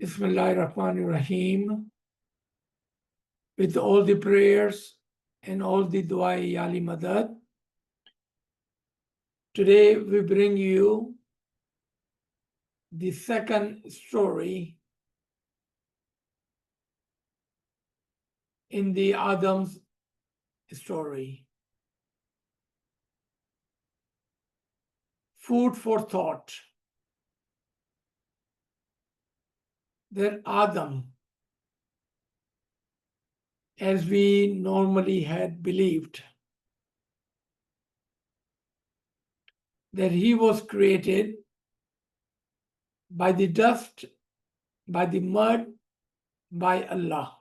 Bismillahirrahmanirrahim. With all the prayers and all the dua yali madad. Today we bring you the second story in the Adam's story. Food for thought. That Adam, as we normally had believed, that he was created by the dust, by the mud, by Allah,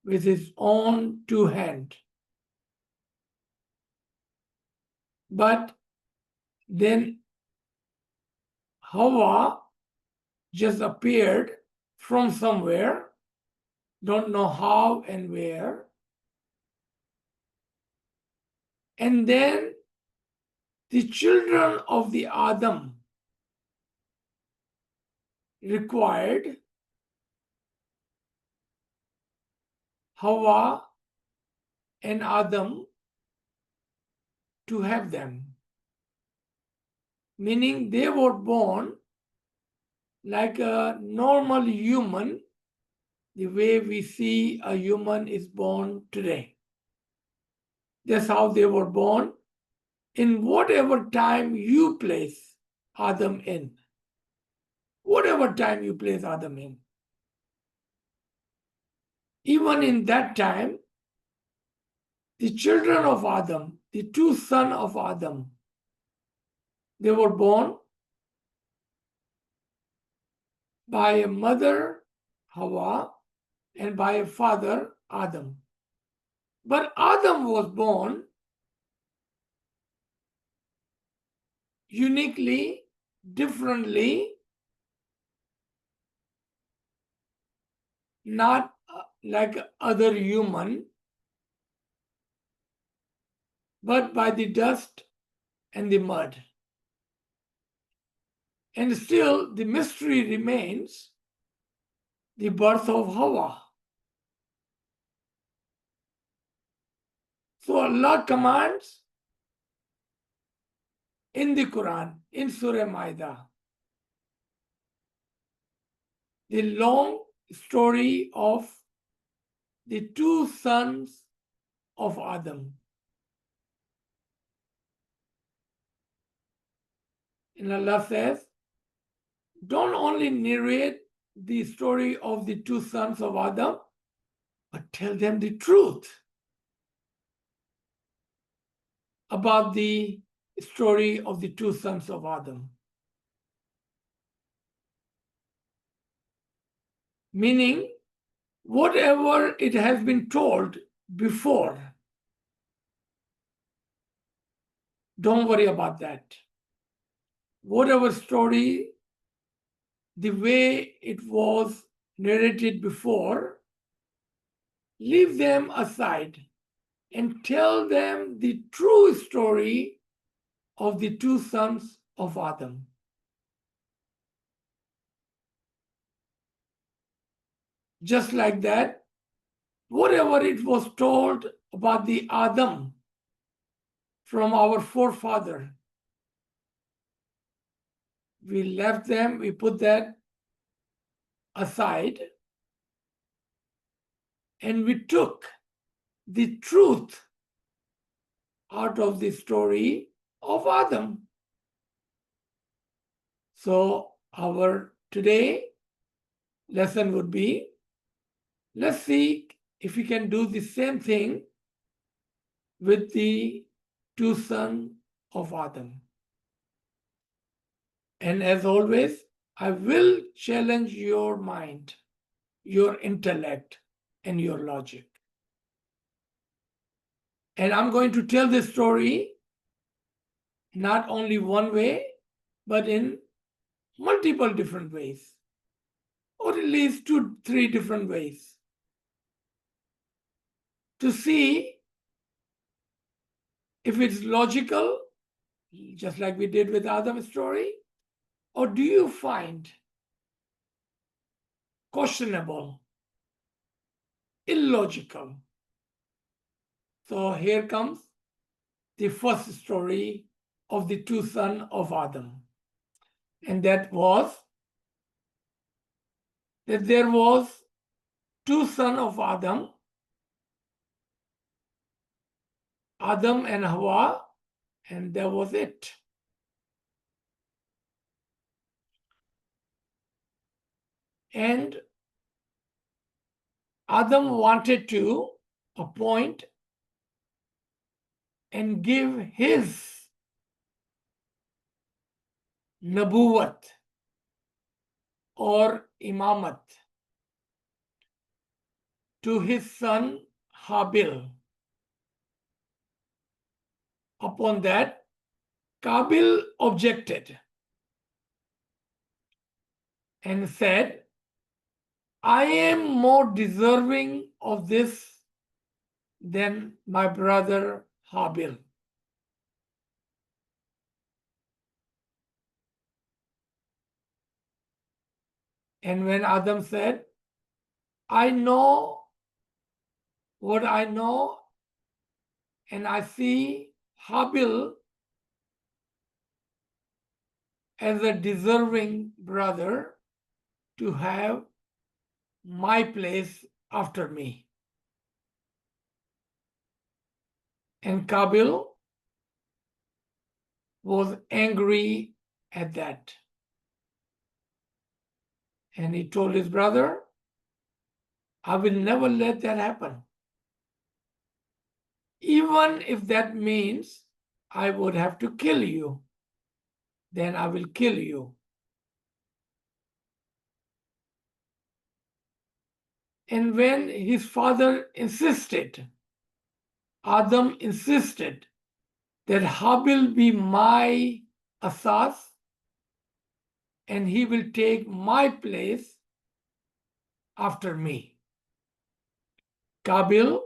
with his own two hands. But then Hawa just appeared from somewhere, don't know how and where. And then the children of the Adam required Hawa and Adam to have them. Meaning they were born like a normal human, the way we see a human is born today. That's how they were born, in whatever time you place Adam in. Whatever time you place Adam in. Even in that time, the children of Adam, the two sons of Adam, they were born by a mother, Hawa, and by a father, Adam. But Adam was born uniquely, differently, not like other human, but by the dust and the mud. And still the mystery remains the birth of Hawa. So Allah commands in the Qur'an, in Surah Ma'idah, the long story of the two sons of Adam. And Allah says, don't only narrate the story of the two sons of Adam, but tell them the truth about the story of the two sons of Adam. Meaning, whatever it has been told before, don't worry about that. Whatever story, the way it was narrated before, leave them aside and tell them the true story of the two sons of Adam. Just like that, whatever it was told about the Adam from our forefather, we left them, we put that aside, and we took the truth out of the story of Adam. So our today lesson would be, let's see if we can do the same thing with the two sons of Adam. And as always, I will challenge your mind, your intellect, and your logic. And I'm going to tell this story not only one way, but in multiple different ways, or at least 2-3 different ways, to see if it's logical, just like we did with Adam's story, or do you find questionable, illogical. So here comes the first story of the two sons of Adam. And that was that there was two sons of Adam, Adam and Hawa, and that was it. And Adam wanted to appoint and give his nabuwat or imamat to his son Habil. Upon that, Kabil objected and said, I am more deserving of this than my brother Habil. And when Adam said, I know what I know, and I see Habil as a deserving brother to have my place after me. And Kabil was angry at that. And he told his brother, I will never let that happen. Even if that means I would have to kill you, then I will kill you. And when his father insisted, Adam insisted that Habil be my asas and he will take my place after me. Kabil,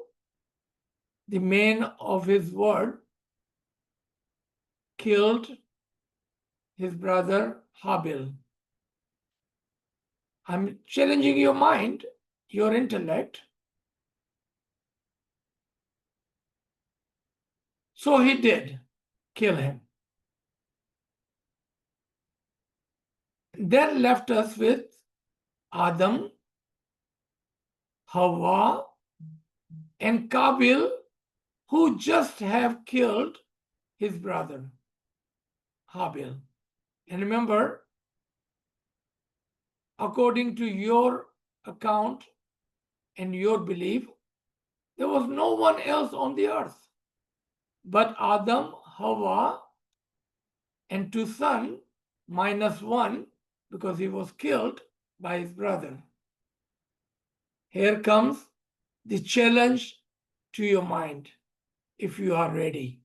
the man of his word, killed his brother Habil. I'm challenging your mind, your intellect. So he did kill him. That left us with Adam, Hawa, and Kabil, who just have killed his brother Habil. And remember, according to your account and your belief, there was no one else on the earth but Adam, Hawa, and two sons, minus one, because he was killed by his brother. Here comes the challenge to your mind, if you are ready.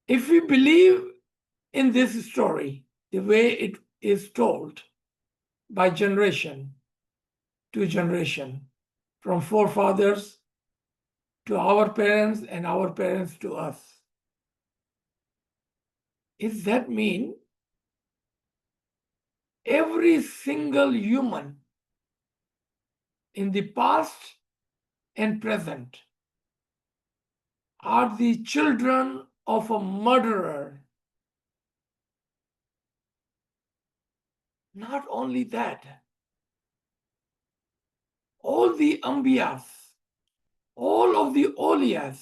If we believe in this story, the way it is told by generation to generation, from forefathers to our parents and our parents to us, does that mean every single human in the past and present are the children of a murderer? Not only that, all the Ambiyas, all of the Awliyas,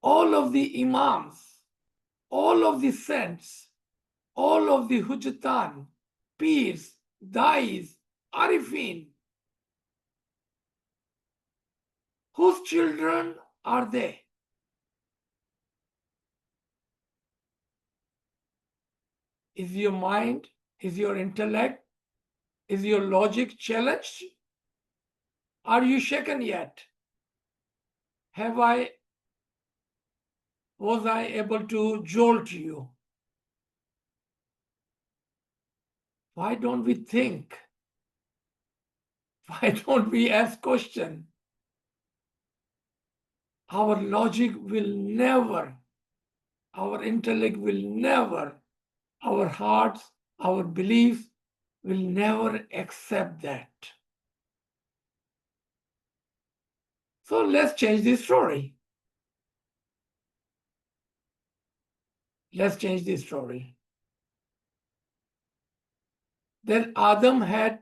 all of the Imams, all of the saints, all of the Hujjatan, Peers, Dais, Arifin, whose children are they? Is your mind, is your intellect, is your logic challenged? Are you shaken yet? Was I able to jolt you? Why don't we think? Why don't we ask questions? Our logic will never, our intellect will never, our hearts, our beliefs will never accept that. So let's change the story. Let's change the story. Then Adam had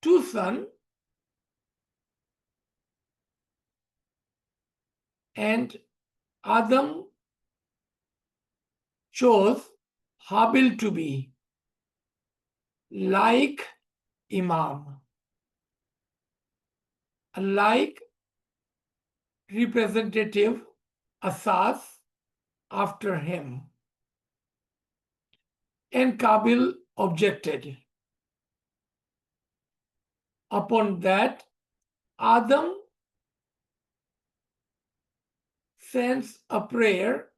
two sons, and Adam chose Habil to be like Imam, like representative Asas after him. And Kabil objected. Upon that, Adam sends a prayer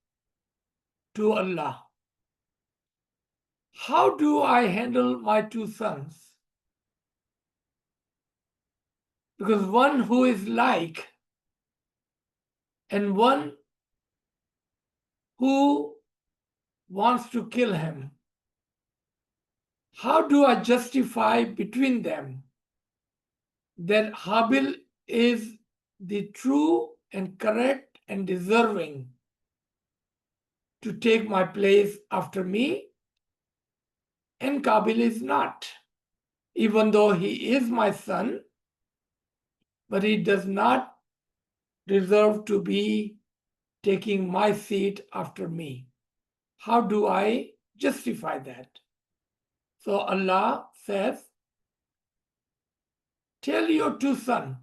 to Allah. How do I handle my two sons? Because one who is like and one who wants to kill him. How do I justify between them that Habil is the true and correct and deserving to take my place after me, and Kabil is not, even though he is my son, but he does not deserve to be taking my seat after me. How do I justify that? So Allah says, tell your two sons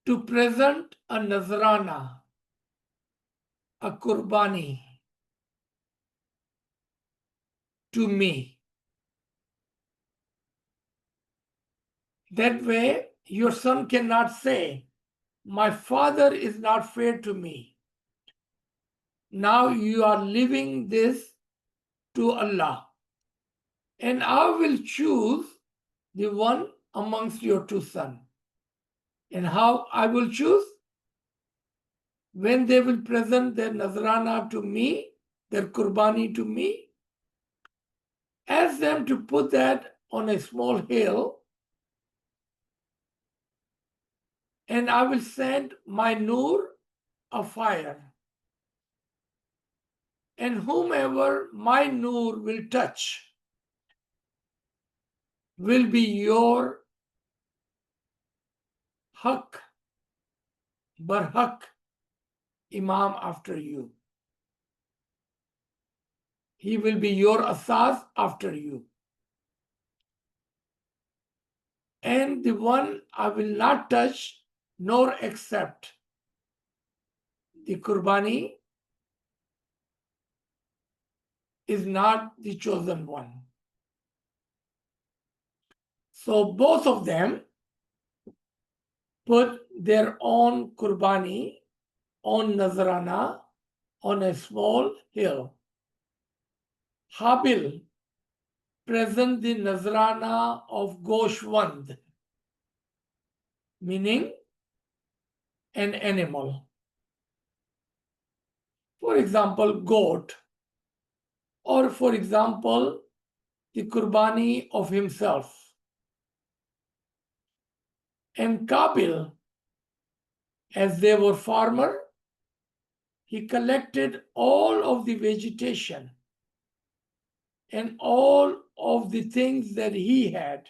to present a Nazrana, a Qurbani, to me. That way, your son cannot say, my father is not fair to me. Now you are leaving this to Allah, and I will choose the one amongst your two sons. And how I will choose? When they will present their Nazrana to me, their Qurbani to me, ask them to put that on a small hill, and I will send my Nur, a fire. And whomever my Nur will touch will be your Haq, Barhaq, Imam after you. He will be your Asas after you. And the one I will not touch nor accept the Qurbani is not the chosen one. So both of them put their own Qurbani, own Nazrana on a small hill. Habil present the Nazrana of Goshwand, meaning an animal. For example, goat, or for example, the Qurbani of himself. And Kabil, as they were farmer, he collected all of the vegetation and all of the things that he had,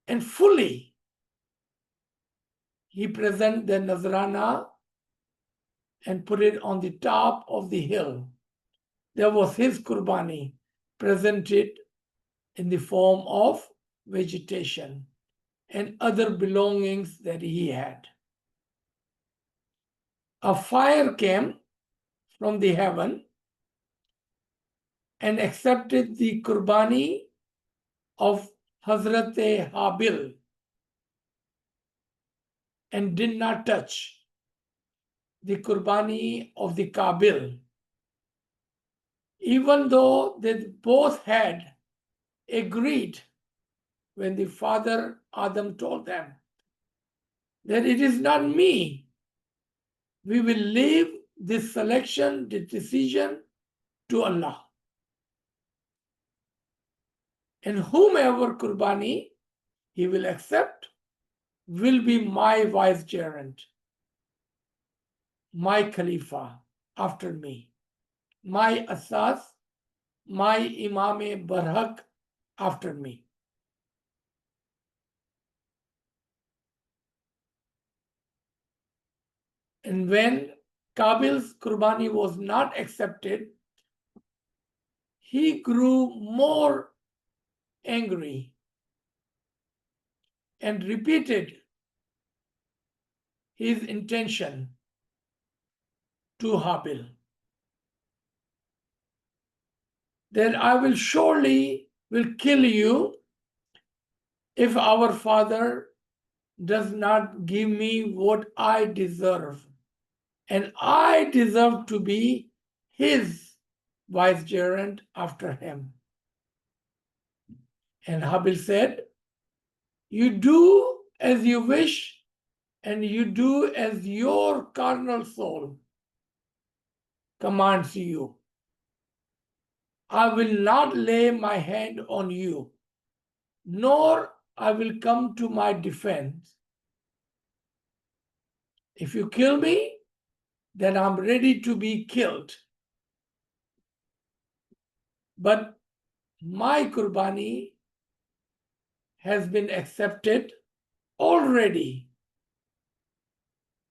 and fully he presented the Nazrana and put it on the top of the hill. There was his Qurbani presented in the form of vegetation and other belongings that he had. A fire came from the heaven and accepted the Qurbani of Hazrat Habil and did not touch the Qurbani of the Kabil, even though they both had agreed when the father Adam told them that it is not me. We will leave this selection, this decision to Allah. And whomever Qurbani he will accept will be my vicegerent, my Khalifa after me, my Asas, my Imam Barhaq after me. And when Qabil's Qurbani was not accepted, he grew more angry and repeated his intention to Habil that I will surely will kill you if our father does not give me what I deserve. And I deserve to be his vicegerent after him. And Habil said, you do as you wish, and you do as your carnal soul commands you. I will not lay my hand on you, nor I will come to my defense. If you kill me, then I'm ready to be killed. But my Qurbani has been accepted already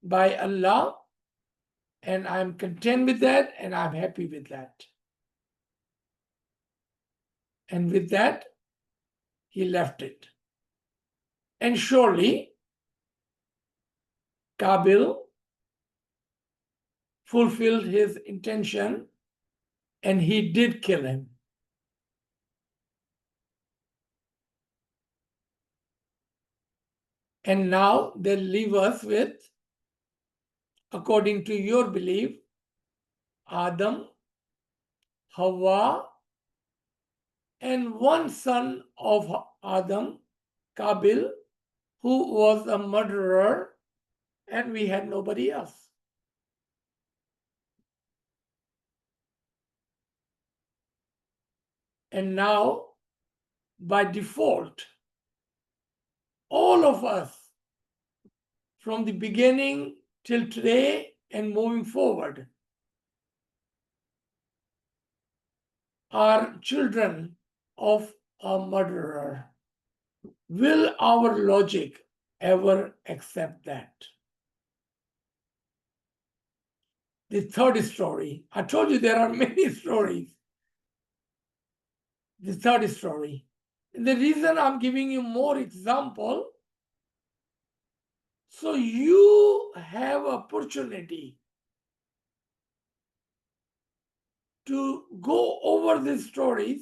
by Allah, and I'm content with that, and I'm happy with that. And with that, he left it. And surely, Qabil fulfilled his intention, and he did kill him. And now they leave us with, according to your belief, Adam, Hawa, and one son of Adam, Qabil, who was a murderer, and we had nobody else. And now, by default, all of us, from the beginning till today and moving forward, are children of a murderer. Will our logic ever accept that? The third story. I told you there are many stories. The third story. And the reason I'm giving you more example, so you have opportunity to go over these stories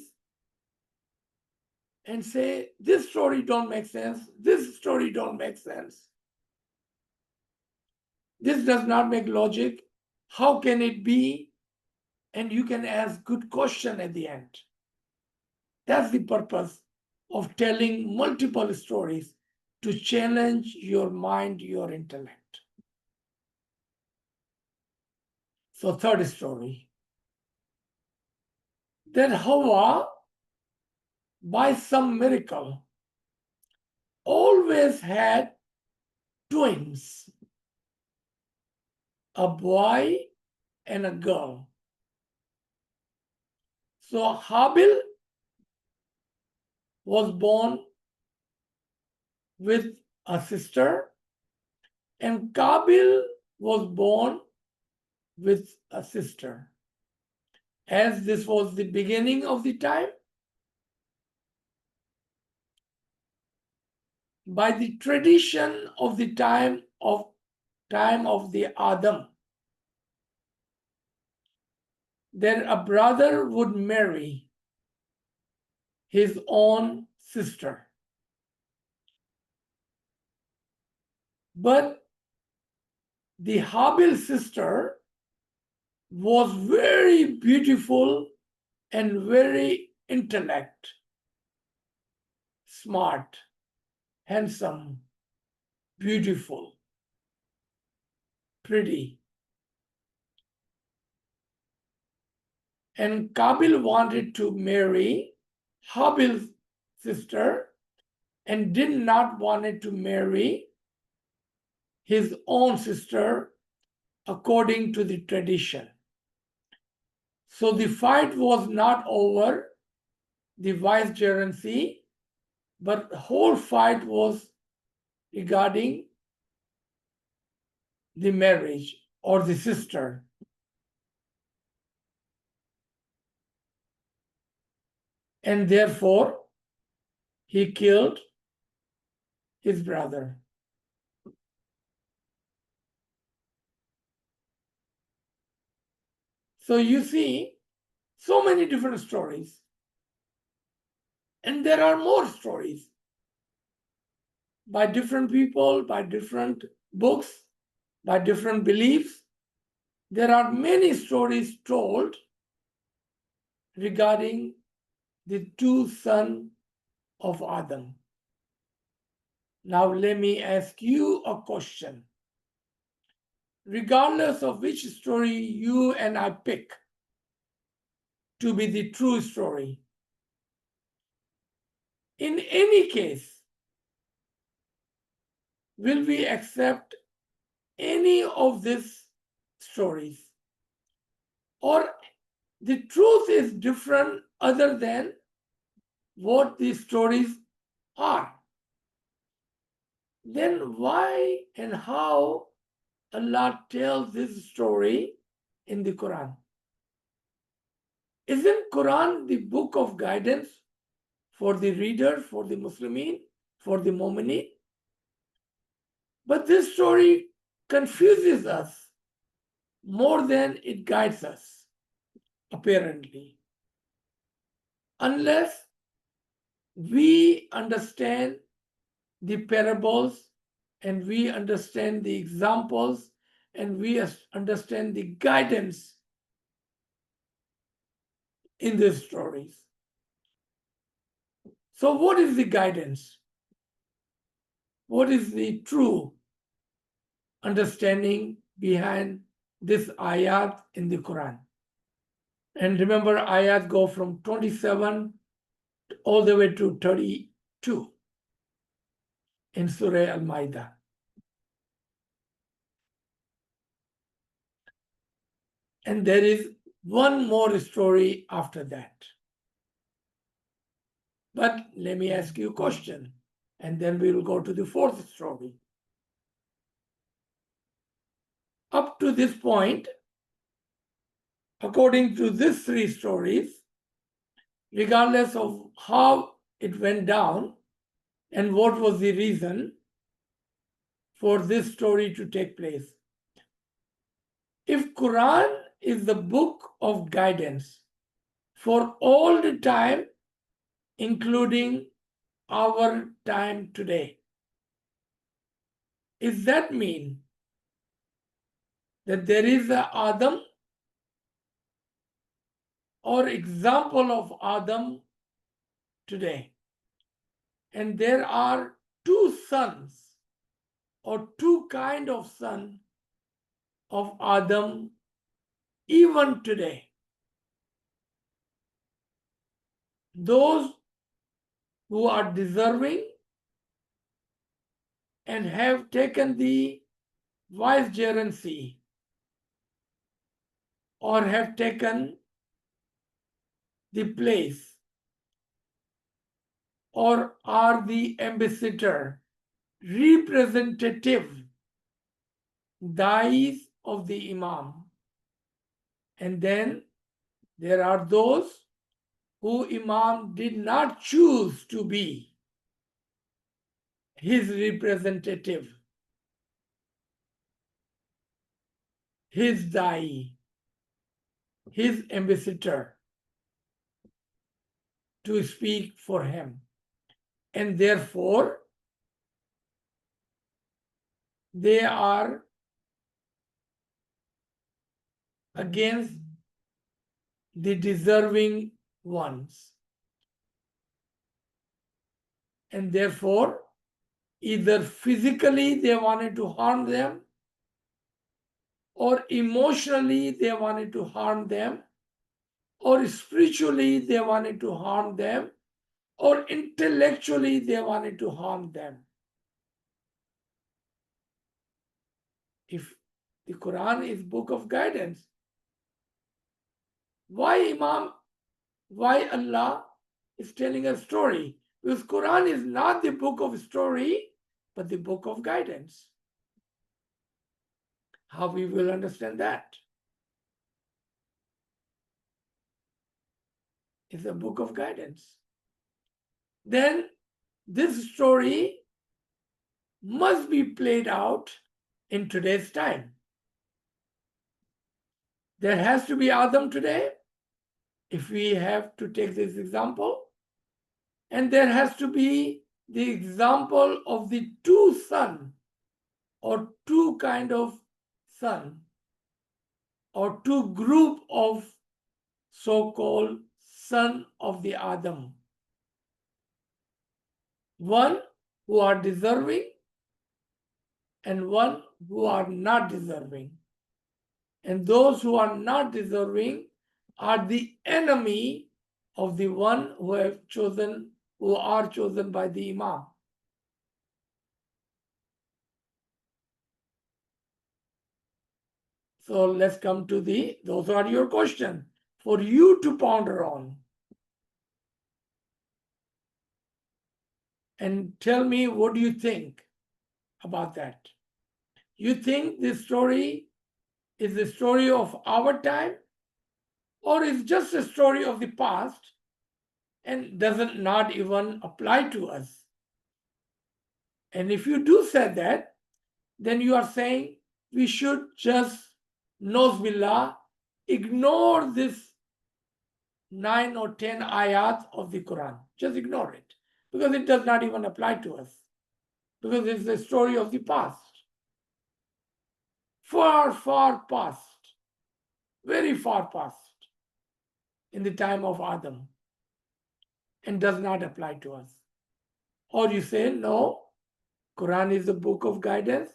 and say, this story don't make sense, this story don't make sense. This does not make logic. How can it be? And you can ask good question at the end. That's the purpose of telling multiple stories, to challenge your mind, your intellect. So third story, that Hawa, by some miracle, always had twins, a boy and a girl. So Habil was born with a sister, and Qabil was born with a sister. As this was the beginning of the time, by the tradition of the time of the Adam, then a brother would marry his own sister. But the Habil sister was very beautiful and very intellect, smart, handsome, beautiful, pretty. And Qabil wanted to marry Habil's sister and did not want to marry his own sister according to the tradition. So the fight was not over the vicegerency, but the whole fight was regarding the marriage or the sister. And therefore, he killed his brother. So you see, so many different stories. And there are more stories by different people, by different books, by different beliefs. There are many stories told regarding the two sons of Adam. Now let me ask you a question. Regardless of which story you and I pick to be the true story, in any case, will we accept any of these stories? Or the truth is different other than what these stories are? Then why and how Allah tells this story in the Quran? Isn't Quran the book of guidance for the reader, for the Muslimin, for the Mu'minin? But this story confuses us more than it guides us, apparently. Unless we understand the parables and we understand the examples and we understand the guidance in these stories. So what is the guidance? What is the true understanding behind this ayat in the Quran? And remember, ayat go from 27 all the way to 32 in Surah Al-Ma'idah. And there is one more story after that. But let me ask you a question, and then we will go to the fourth story. Up to this point, according to these three stories, regardless of how it went down and what was the reason for this story to take place, if Quran is the book of guidance for all the time, including our time today, does that mean that there is a Adam or example of Adam today, and there are two sons or two kind of son of Adam even today? Those who are deserving and have taken the vicegerency or have taken the place or are the ambassador, representative, dais of the Imam. And then there are those who Imam did not choose to be his representative, his dai, his ambassador to speak for him. And therefore, they are against the deserving ones. And therefore, either physically they wanted to harm them, or emotionally they wanted to harm them, or spiritually they wanted to harm them, or intellectually they wanted to harm them. If the Quran is book of guidance, why Allah is telling a story? Because Quran is not the book of story, but the book of guidance. How we will understand that? It's a book of guidance. Then this story must be played out in today's time. There has to be Adam today, if we have to take this example, and there has to be the example of the two sons, or two kind of son, or two group of so-called son of the Adam. One who are deserving and one who are not deserving. And those who are not deserving are the enemy of the one who are chosen by the Imam. So let's come to those are your questions for you to ponder on. And tell me, what do you think about that? You think this story is the story of our time, or is just a story of the past and doesn't not even apply to us? And if you do say that, then you are saying we should just, Nozbillah, ignore this 9 or 10 ayat of the Quran. Just ignore it, because it does not even apply to us, because it's the story of the past. Far, far past, very far past, in the time of Adam, and does not apply to us. Or you say, no, Quran is the book of guidance,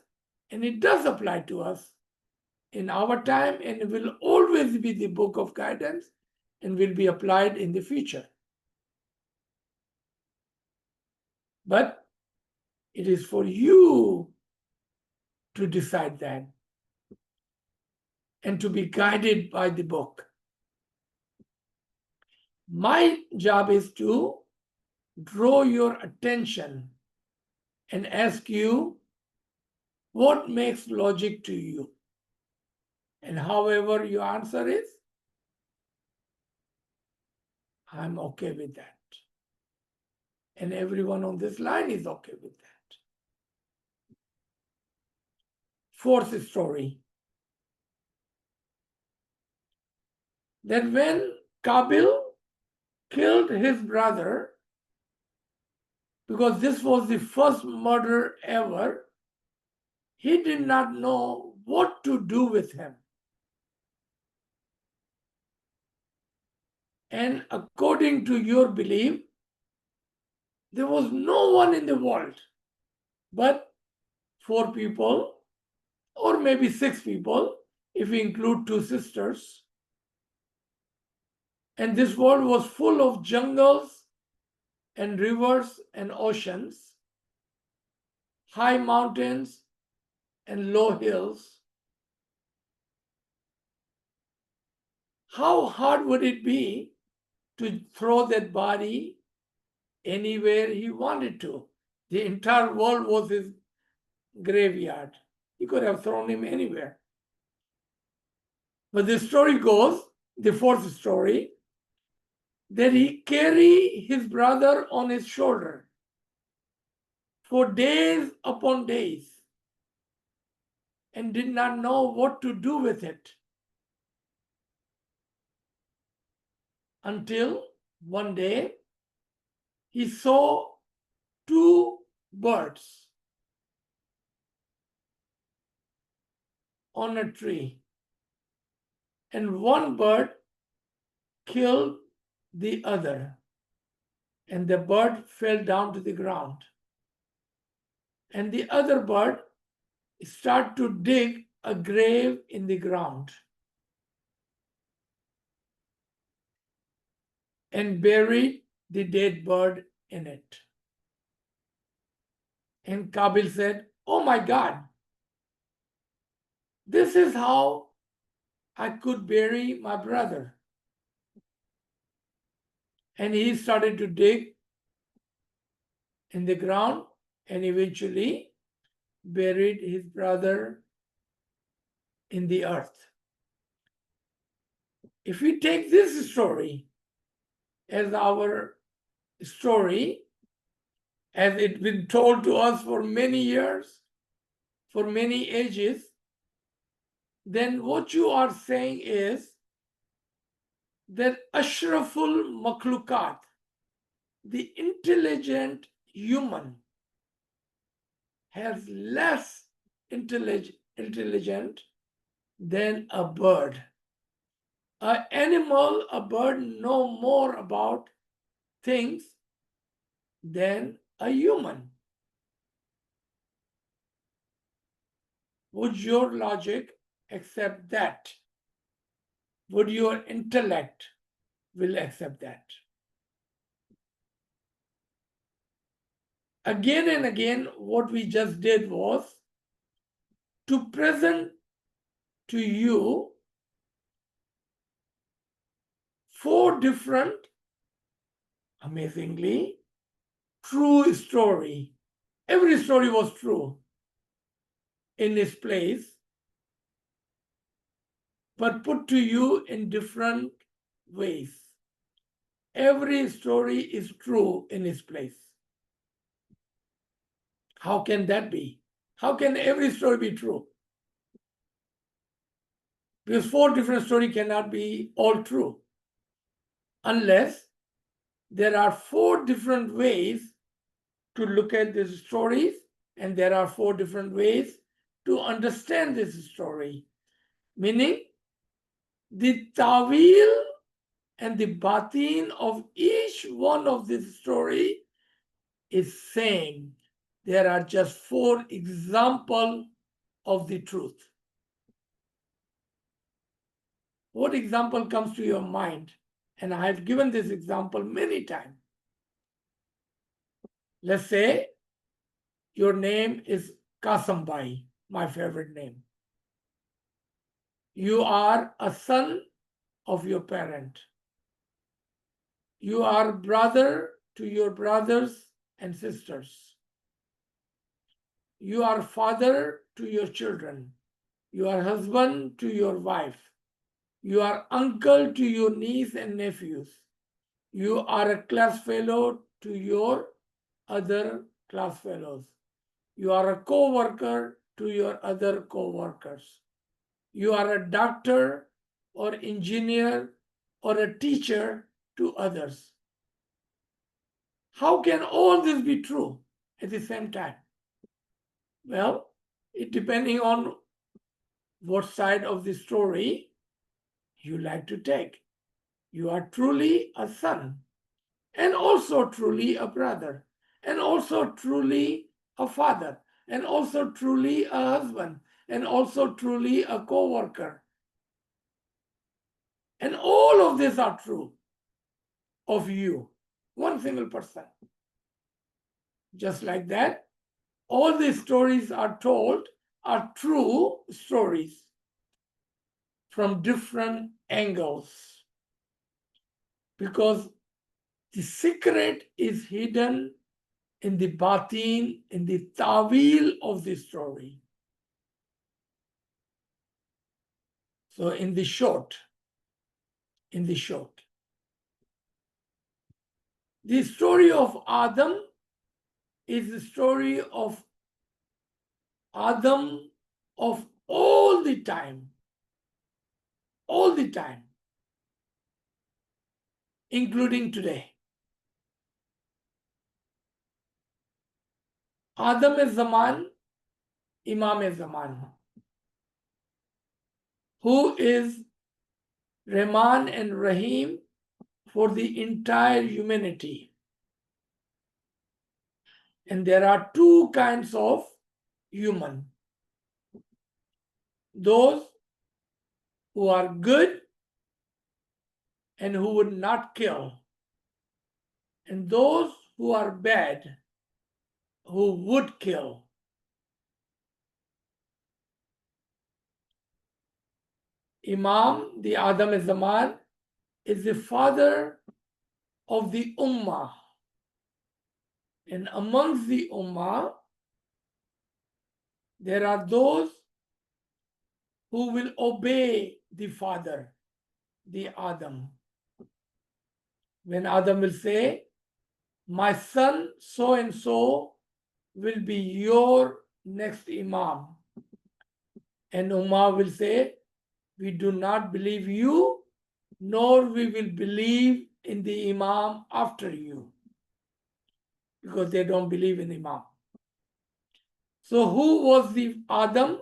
and it does apply to us in our time, and it will always be the book of guidance and will be applied in the future. But it is for you to decide that and to be guided by the book. My job is to draw your attention and ask you what makes logic to you. And however your answer is, I'm okay with that. And everyone on this line is okay with that. Fourth story. That when Qabil killed his brother, because this was the first murder ever, he did not know what to do with him. And according to your belief, there was no one in the world but 4 people, or maybe 6 people, if we include 2 sisters. And this world was full of jungles and rivers and oceans, high mountains and low hills. How hard would it be to throw that body anywhere he wanted to? The entire world was his graveyard. He could have thrown him anywhere. But the story goes, the fourth story, that he carried his brother on his shoulder for days upon days and did not know what to do with it, until one day he saw 2 birds on a tree, and one bird killed the other, and the bird fell down to the ground, and the other bird started to dig a grave in the ground and buried the dead bird in it. And Kabil said, "Oh my God, this is how I could bury my brother." And he started to dig in the ground and eventually buried his brother in the earth. If we take this story as our story, as it's been told to us for many years, for many ages, then what you are saying is that Ashraful Makhlukat, the intelligent human, has less intelligent than a bird. An animal, a bird, know more about things than a human. Would your logic accept that? Would your intellect will accept that? Again and again, what we just did was to present to you 4 different, amazingly, true story. Every story was true in its place, but put to you in different ways. Every story is true in its place. How can that be? How can every story be true? Because 4 different stories cannot be all true, unless there are 4 different ways to look at these stories, and there are 4 different ways to understand this story. Meaning, the tawil and the batin of each one of this story is same. There are just 4 examples of the truth. What example comes to your mind? And I have given this example many times. Let's say your name is Kasambai, my favorite name. You are a son of your parent. You are brother to your brothers and sisters. You are father to your children. You are husband to your wife. You are uncle to your niece and nephews. You are a class fellow to your other class fellows. You are a co-worker to your other co-workers. You are a doctor or engineer or a teacher to others. How can all this be true at the same time? Well, it depending on what side of the story you like to take. You are truly a son, and also truly a brother, and also truly a father, and also truly a husband, and also truly a co-worker. And all of these are true of you, one single person. Just like that, all these stories are told are true stories from different angles, because the secret is hidden in the batin, in the tawil of the story. So in the short, the story of Adam is the story of Adam of all the time, including today. Adam is Zaman, Imam is Zaman, who is Rahman and Rahim for the entire humanity. And there are 2 kinds of human. Those who are good and who would not kill, and those who are bad, who would kill. Imam, the Adam Zaman, is the father of the Ummah. And amongst the Ummah, there are those who will obey the father, the Adam. When Adam will say, my son so and so will be your next Imam. And Ummah will say, we do not believe you, nor we will believe in the Imam after you, because they don't believe in Imam. So who was the Adam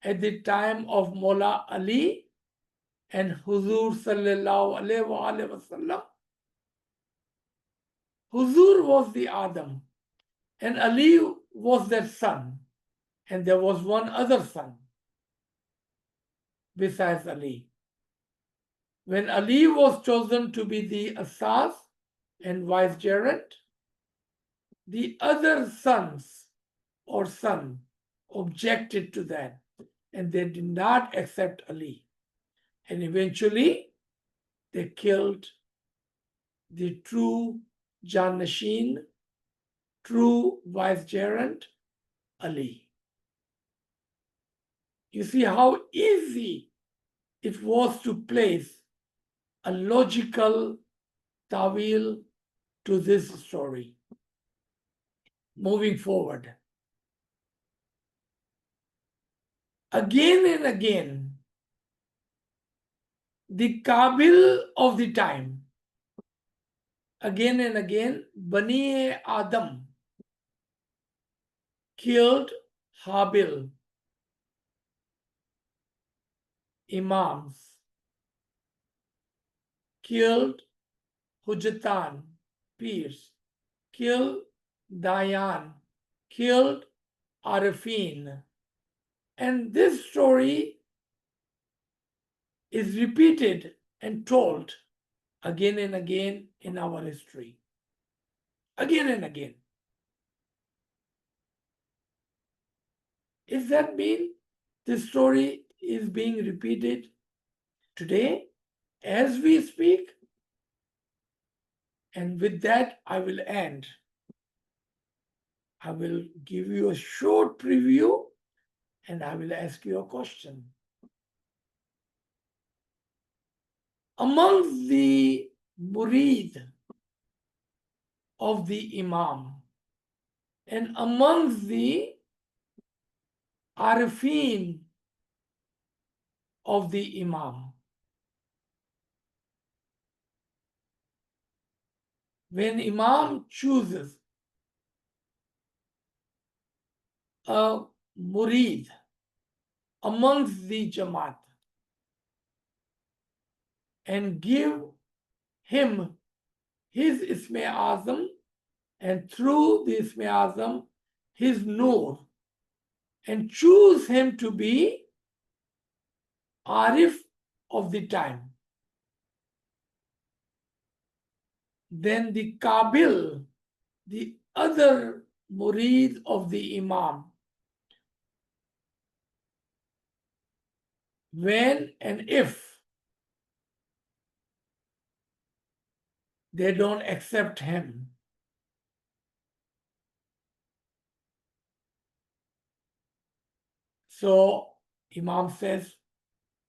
at the time of Mawla Ali and Huzur sallallahu alaihi wasallam? Huzur was the Adam and Ali was their son, and there was one other son besides Ali. When Ali was chosen to be the Asas and vicegerent, the other sons or son objected to that, and they did not accept Ali. And eventually, they killed the true Janasheen, true vicegerent, Ali. You see how easy it was to place a logical tawil to this story. Moving forward. Again and again, the Qabil of the time, again and again, Bani Adam killed Habil, Imams, killed Hujatan, Peers, killed Dayan, killed Arifin. And this story is repeated and told again and again in our history. Again and again. Does that mean this story is being repeated today as we speak? And with that, I will end. I will give you a short preview and I will ask you a question. Among the murid of the Imam and among the Arifin of the Imam, when Imam chooses a murid amongst the Jamaat and give him his Isme Azam, and through the Isme Azam, his Noor, and choose him to be Arif of the time, then the Qabil, the other murid of the Imam, when and if they don't accept him, so Imam says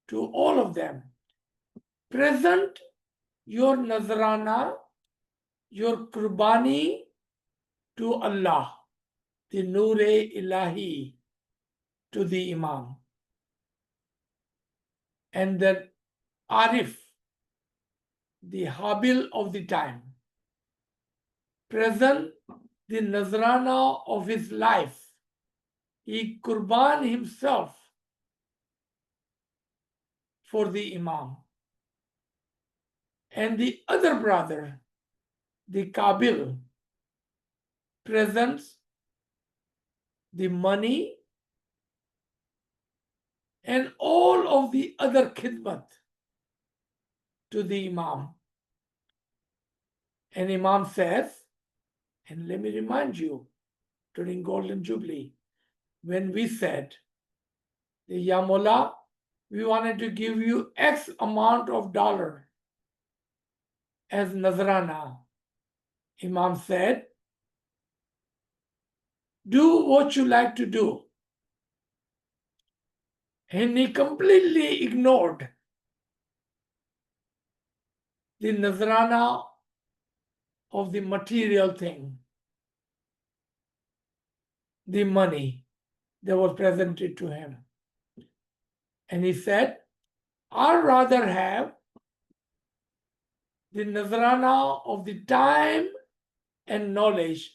to all of them, present your Nazrana, your Qurbani to Allah, the Noor-e Ilahi to the Imam. And the Arif, the Habil of the time, present the Nazrana of his life. He Qurban himself for the Imam. And the other brother, the Qabil, presents the money and all of the other khidmat to the Imam. And Imam says, And let me remind you, during Golden Jubilee, when we said, Ya Mullah, we wanted to give you X amount of dollar as Nazrana. Imam said, do what you like to do. And he completely ignored the Nazrana of the material thing, the money that was presented to him. And he said, I'd rather have the Nazrana of the time and knowledge,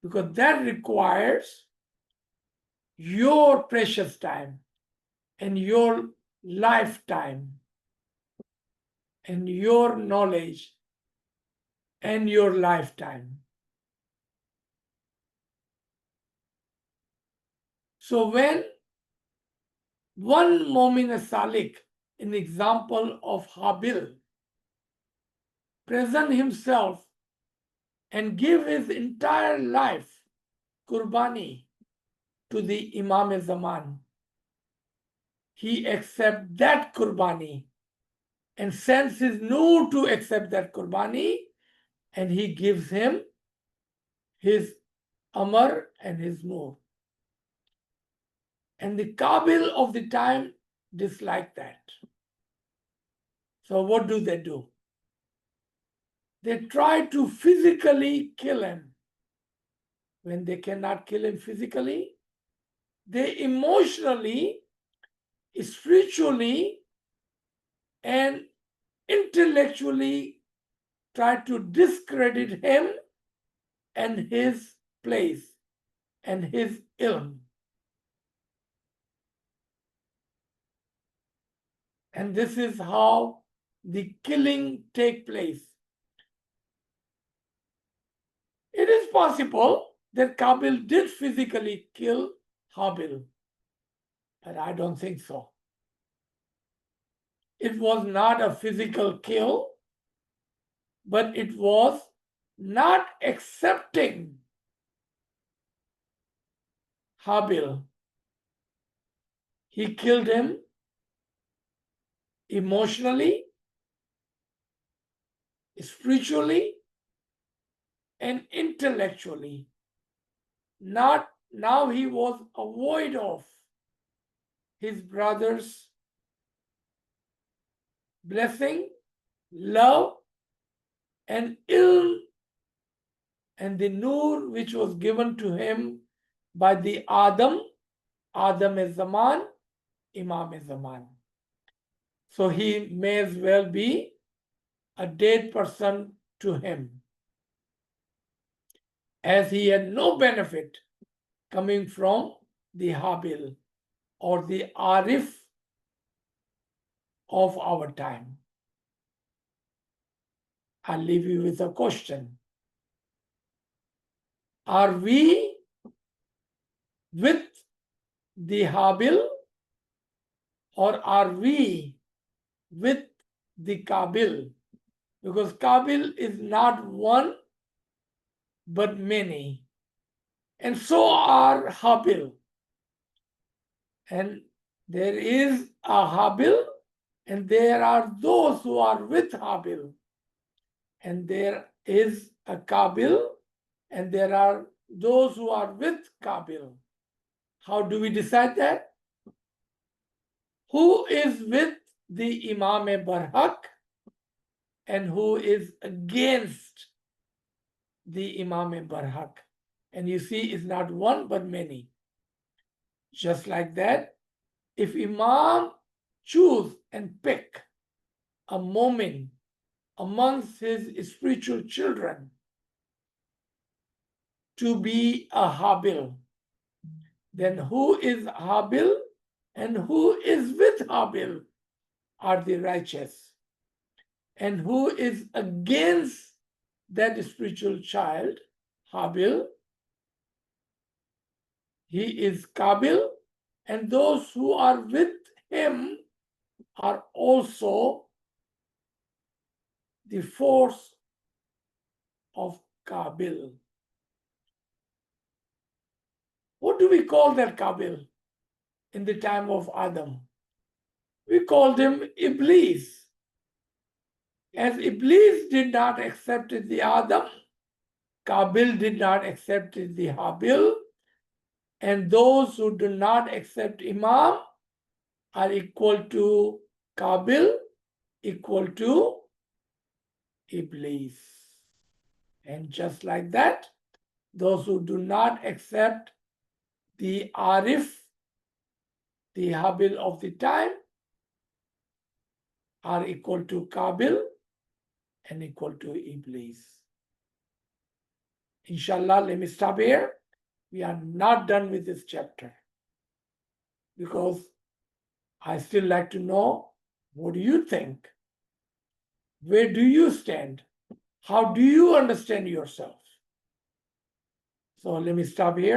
because that requires your precious time and your lifetime and your knowledge and your lifetime. So when one Mu'min Salik, an example of Habil, present himself and give his entire life Qurbani to the Imam Zaman, he accepts that Qurbani and sends his Noor to accept that Qurbani, and he gives him his Amr and his Noor. And the Qabil of the time dislike that. So what do? They try to physically kill him. When they cannot kill him physically, they emotionally, spiritually, and intellectually try to discredit him and his place and his ilm. And this is how the killing take place. It is possible that Qabil did physically kill Habil, but I don't think so. It was not a physical kill, but it was not accepting Habil. He killed him emotionally, spiritually, and intellectually. Not now he was void of his brother's blessing, love, and ilm, and the nur which was given to him by the Adam is Zaman, Imam is Zaman. So he may as well be a dead person to him, as he had no benefit coming from the Habil or the Arif of our time. I'll leave you with a question. Are we with the Habil, or are we with the Qabil? Because Qabil is not one but many, and so are Habil. And there is a Habil, and there are those who are with Habil, and there is a Qabil, and there are those who are with Qabil. How do we decide that? Who is with the Imam Barhaq and who is against the Imam Barhaq? And you see, it's not one but many. Just like that, if Imam choose and pick a moment amongst his spiritual children to be a Habil, then who is Habil and who is with Habil are the righteous. And who is against that spiritual child, Habil, he is Qabil, and those who are with him are also the force of Qabil. What do we call that Qabil in the time of Adam? We called him Iblis. As Iblis did not accept the Adam, Qabil did not accept the Habil, and those who do not accept Imam are equal to Qabil, equal to Iblis. And just like that, those who do not accept the Arif, the Habil of the time, are equal to Qabil and equal to Iblis. Inshallah, let me stop here. We are not done with this chapter because I still like to know, what do you think? Where do you stand? How do you understand yourself? So let me stop here.